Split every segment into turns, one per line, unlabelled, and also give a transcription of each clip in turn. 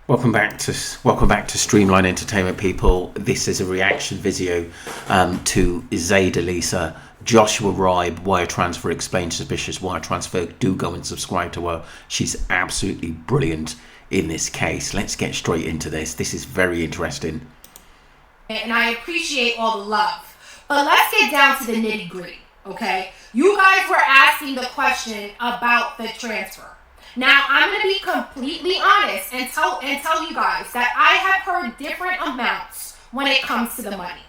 Welcome back to Streamline Entertainment, people. This is a reaction video to Zaida Lisa, Joshua Ribe, wire transfer explained, suspicious wire transfer. Do go and subscribe to her. She's absolutely brilliant in this case. Let's get straight into this. This is very interesting.
And I appreciate all the love. But let's get down to the nitty gritty, okay? You guys were asking the question about the transfer. Now, I'm going to be completely honest and tell you guys that I have heard different amounts when it comes to the money.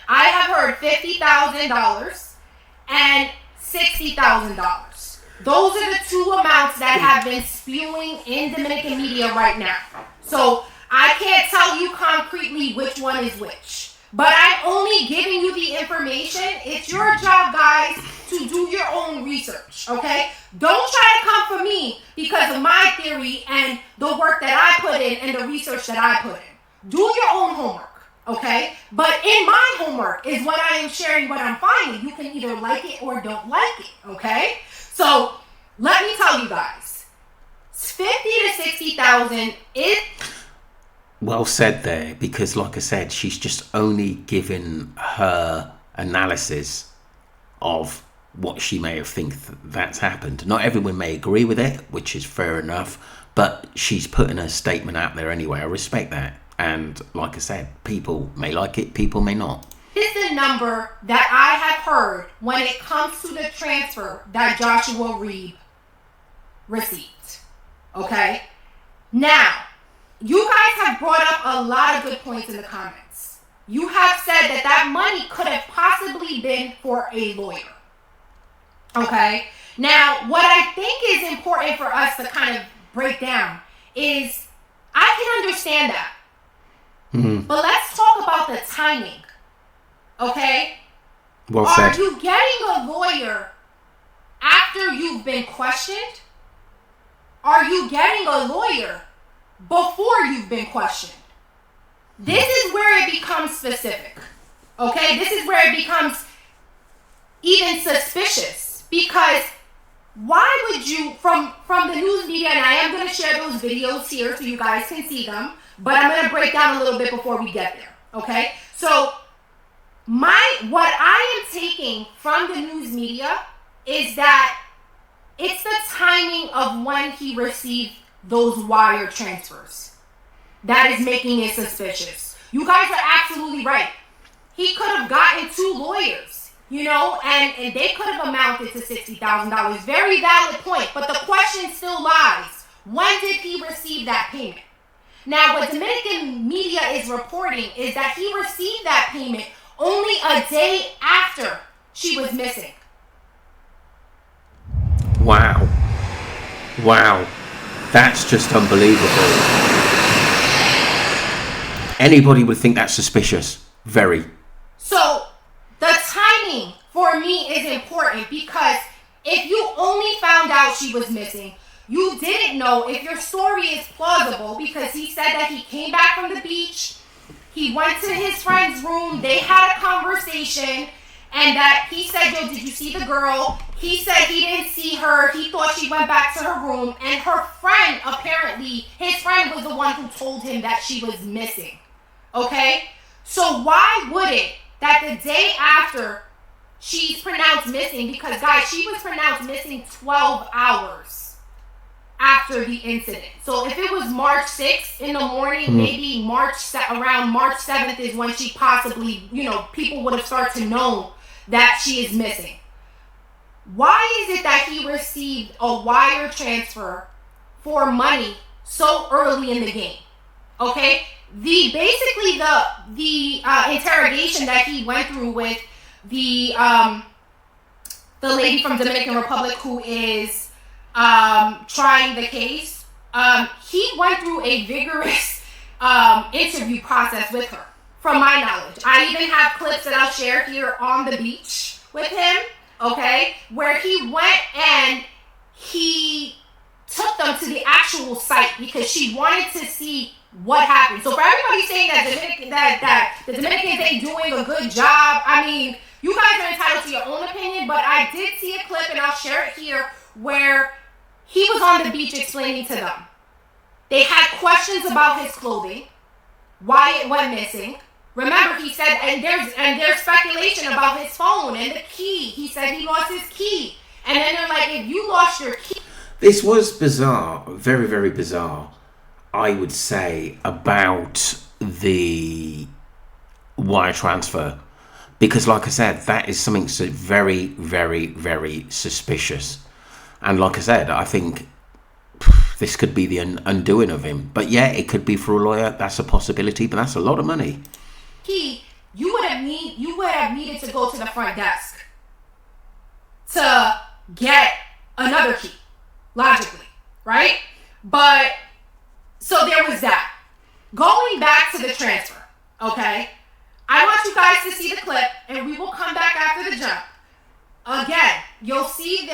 I have heard $50,000 and $60,000. Those are the two amounts that have been spewing in Dominican media right now. So I can't tell you concretely which one is which. But I'm only giving you the information. It's your job, guys, to do your own research, okay? Don't try to come for me because of my theory and the work that I put in and the research that I put in. Do your own homework, okay? But in my homework is what I am sharing, what I'm finding. You can either like it or don't like it, okay? So let me tell you guys, 50 to 60,000 is...
Well said there, because like I said, she's just only given her analysis of what she may have think that's happened. Not everyone may agree with it, which is fair enough, but she's putting a statement out there anyway. I respect that. And like I said, people may like it, people may not.
This is the number that I have heard when it comes to the transfer that Joshua Riibe received. Okay? Now, you guys have brought up a lot of good points in the comments. You have said that that money could have possibly been for a lawyer. Okay? Now, what I think is important for us to kind of break down is, I can understand that. But let's talk about the timing. Okay?
Well said.
Are you getting a lawyer after you've been questioned? Are you getting a lawyer before you've been questioned? This is where it becomes specific. Okay? This is where it becomes even suspicious. Because why would you, from the news media, and I am going to share those videos here so you guys can see them, but I'm going to break down a little bit before we get there. Okay? So, what I am taking from the news media is that it's the timing of when he received those wire transfers that is making it suspicious. You guys are absolutely right. He could have gotten two lawyers, you know, and they could have amounted to $60,000. Very valid point, but the question still lies. When did he receive that payment? Now, what Dominican media is reporting is that he received that payment only a day after she was missing.
Wow. Wow. That's just unbelievable. Anybody would think that's suspicious. Very.
So, the timing for me is important because if you only found out she was missing, you didn't know if your story is plausible because he said that he came back from the beach, he went to his friend's room, they had a conversation, and that he said, yo, did you see the girl? He said he didn't see her. He thought she went back to her room. And her friend, apparently, his friend was the one who told him that she was missing. Okay? So why would it that the day after she's pronounced missing, because guys, she was pronounced missing 12 hours after the incident. So if it was March 6th in the morning, maybe around March 7th is when she possibly, you know, people would have started to know that she is missing. Why is it that he received a wire transfer for money so early in the game? Okay? Basically the interrogation that he went through with the lady from Dominican Republic who is trying the case, he went through a vigorous interview process with her, from my knowledge. I even have clips that I'll share here on the beach with him, okay, where he went and he took them to the actual site because she wanted to see what happened. So for everybody saying that the Dominicans ain't doing a good job, I mean, you guys are entitled to your own opinion, but I did see a clip, and I'll share it here, where he was on the beach explaining to them They had questions about his clothing, why it went missing. Remember, he said, and there's speculation about his phone and the key. He said he lost his key. And then they're like, if you lost your key.
This was bizarre, very, very bizarre, I would say, about the wire transfer. Because like I said, that is something so very, very, very suspicious. And like I said, I think this could be the undoing of him. But yeah, it could be for a lawyer. That's a possibility, but that's a lot of money.
You would have needed to go to the front desk to get another key, logically, right? But so there was that. Going back to the transfer, okay? I want you guys to see the clip, and we will come back after the jump. Again, you'll see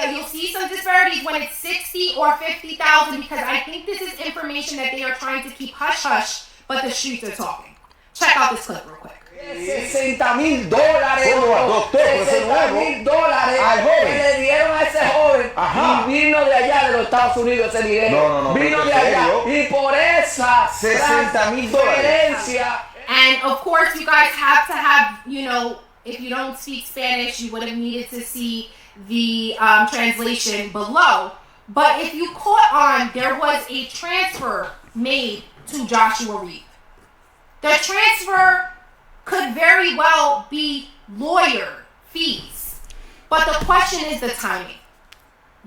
some disparities when it's 60 or 50,000, because I think this is information that they are trying to keep hush hush, but the streets are talking. Check out this clip real quick.
$60,000
doctor,
$60,000
al joven.
que le dieron a ese joven.
Ajá.
Y vino de allá de los Estados Unidos ese dinero.
No,
vino
¿en
de allá.
serio?
Y por esa
$60,000.
transferencia.
And of course, you guys have to have, if you don't speak Spanish, you would have needed to see the translation below. But if you caught on, there was a transfer made to Joshua Reed. The transfer could very well be lawyer fees. But the question is the timing.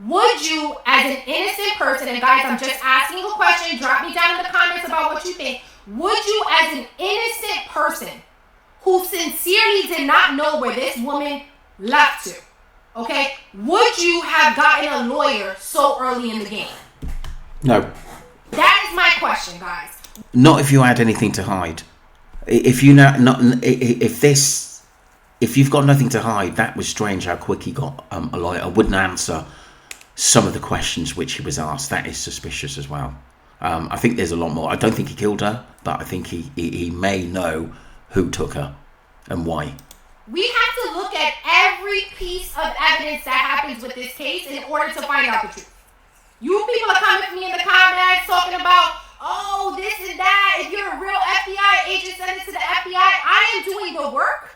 Would you, as an innocent person, and guys, I'm just asking a question, drop me down in the comments about what you think. Would you, as an innocent person who sincerely did not know where this woman left to, okay, would you have gotten a lawyer so early in the game?
No.
That is my question, guys.
Not if you had anything to hide. If you've got nothing to hide, that was strange how quick he got a lawyer. I wouldn't answer some of the questions which he was asked. That is suspicious as well. I think there's a lot more. I don't think he killed her, but I think he may know who took her and why.
We have to look at every piece of evidence that happens with this case in order to find out the truth. You people are coming for me in the comments talking about, oh, this and that. If you're a real FBI agent, send it to the FBI. I am doing the work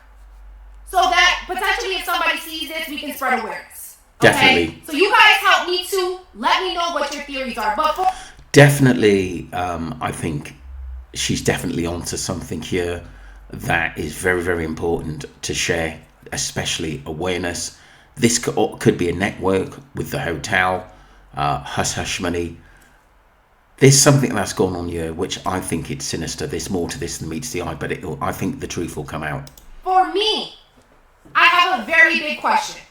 so that potentially if somebody sees this, we can spread awareness. Okay?
Definitely.
So you guys help me too. Let me know what your theories are. But
definitely, I think she's definitely onto something here that is very, very important to share, especially awareness. This could be a network with the hotel, hush money. There's something that's gone on here, which I think it's sinister. There's more to this than meets the eye, but I think the truth will come out.
For me, I have a very big question.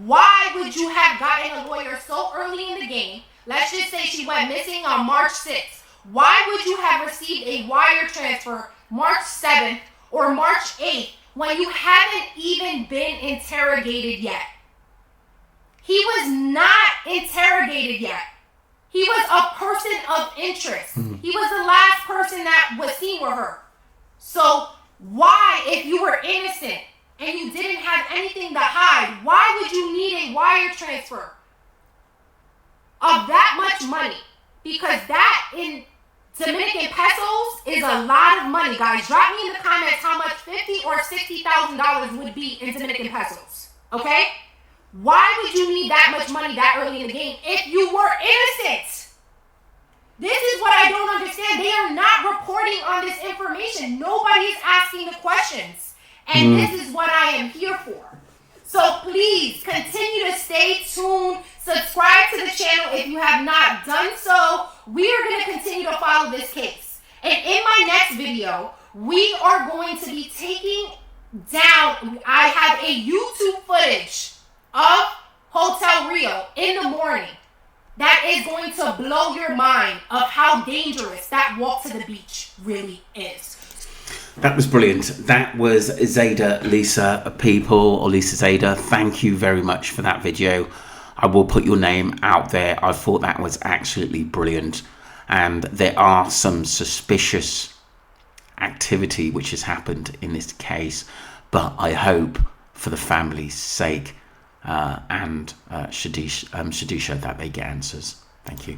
Why would you have gotten a lawyer so early in the game? Let's just say she went missing on March 6th. Why would you have received a wire transfer March 7th or March 8th when you haven't even been interrogated yet? He was not interrogated yet. He was a person of interest. He was the last person that was seen with her. So why, if you were innocent and you didn't have anything to hide, why would you need a wire transfer of that much money? Because that in Dominican pesos is a lot of money, guys. Drop me in the comments how much $50,000 or $60,000 would be in Dominican pesos. Okay? Why would you need that much money that early in the game if you were innocent? This is what I don't understand. They are not reporting on this information. Nobody is asking the questions. And this is what I am here for. So please continue to stay tuned. Subscribe to the channel if you have not done so. We are going to continue to follow this case. And in my next video, we are going to be taking down, I have a YouTube footage of Hotel Rio in the morning that is going to blow your mind of how dangerous that walk to the beach really is.
That was brilliant. That was Zaida Lisa people, or Lisa Zaida. Thank you very much for that video. I will put your name out there. I thought that was absolutely brilliant. And there are some suspicious activity which has happened in this case. But I hope for the family's sake and Shadisha that they get answers. Thank you.